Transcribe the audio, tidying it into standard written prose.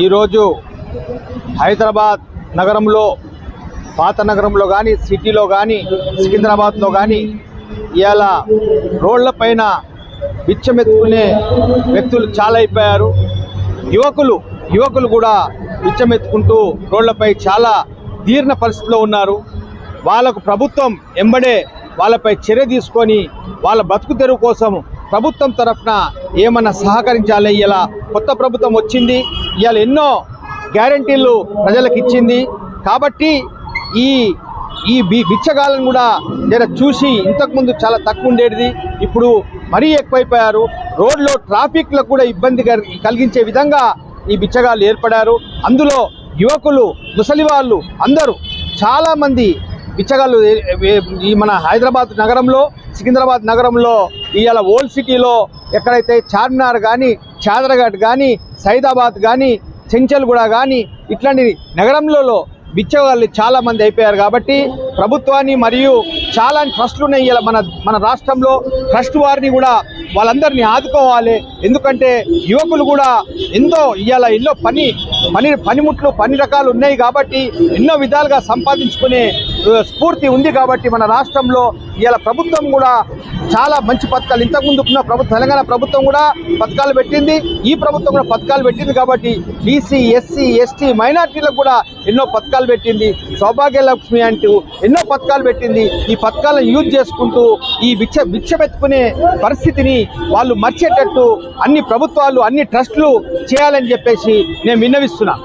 ఈరోజు హైదరాబాద్ నగరంలో పాత నగరంలో కానీ సిటీలో కానీ సికింద్రాబాద్లో కానీ ఇవాళ రోడ్లపైన బిచ్చమెత్తుకునే వ్యక్తులు చాలా అయిపోయారు. యువకులు కూడా బిచ్చమెత్తుకుంటూ రోడ్లపై చాలా దీర్ణ పరిస్థితిలో ఉన్నారు. వాళ్ళకు ప్రభుత్వం ఎంబడే వాళ్ళపై చర్య తీసుకొని వాళ్ళ బతుకు తెరువు కోసం ప్రభుత్వం తరఫున ఏమన్నా సహకరించాలి. ఇలా కొత్త ప్రభుత్వం వచ్చింది, ఇవాళ ఎన్నో గ్యారంటీలు ప్రజలకు ఇచ్చింది. కాబట్టి ఈ బిచ్చగాళ్ళను కూడా జర చూసి, ఇంతకుముందు చాలా తక్కువ ఉండేది, ఇప్పుడు మరీ ఎక్కువైపోయారు. రోడ్లో ట్రాఫిక్లకు కూడా ఇబ్బంది కలిగించే విధంగా ఈ బిచ్చగాళ్ళు ఏర్పడారు. అందులో యువకులు, ముసలి వాళ్ళు అందరూ చాలామంది బిచ్చగాళ్ళు ఈ మన హైదరాబాద్ నగరంలో, సికింద్రాబాద్ నగరంలో, ఇవాళ ఓల్డ్ సిటీలో ఎక్కడైతే చార్మినార్ కానీ, చాదరఘాట్ కానీ, సైదాబాద్ కానీ, చెంచల్గూడ కానీ ఇట్లాంటి నగరంలో బిచ్చగాళ్ళు చాలామంది అయిపోయారు. కాబట్టి ప్రభుత్వాన్ని మరియు చాలా ట్రస్టులు ఉన్నాయి ఇలా మన రాష్ట్రంలో. ట్రస్ట్ వారిని కూడా వాళ్ళందరినీ ఆదుకోవాలి. ఎందుకంటే యువకులు కూడా ఇవాళ ఎన్నో పనిముట్లు పని రకాలు ఉన్నాయి కాబట్టి ఎన్నో విధాలుగా సంపాదించుకునే స్ఫూర్తి ఉంది. కాబట్టి మన రాష్ట్రంలో ఇవాళ ప్రభుత్వం కూడా చాలా మంచి పథకాలు, ఇంతకుముందు ఉన్న తెలంగాణ ప్రభుత్వం కూడా పథకాలు పెట్టింది, ఈ ప్రభుత్వం కూడా పథకాలు పెట్టింది. కాబట్టి బీసీ, ఎస్సీ, ఎస్టీ, మైనార్టీలకు కూడా ఎన్నో పథకాలు పెట్టింది. సౌభాగ్య లక్ష్మి అంటూ ఎన్నో పథకాలు పెట్టింది. ఈ పథకాలను యూజ్ చేసుకుంటూ ఈ బిచ్చమెత్తుకునే పరిస్థితిని వాళ్ళు మర్చేటట్టు అన్ని ప్రభుత్వాలు, అన్ని ట్రస్టులు చేయాలని చెప్పేసి నేను విన్నవిస్తున్నా.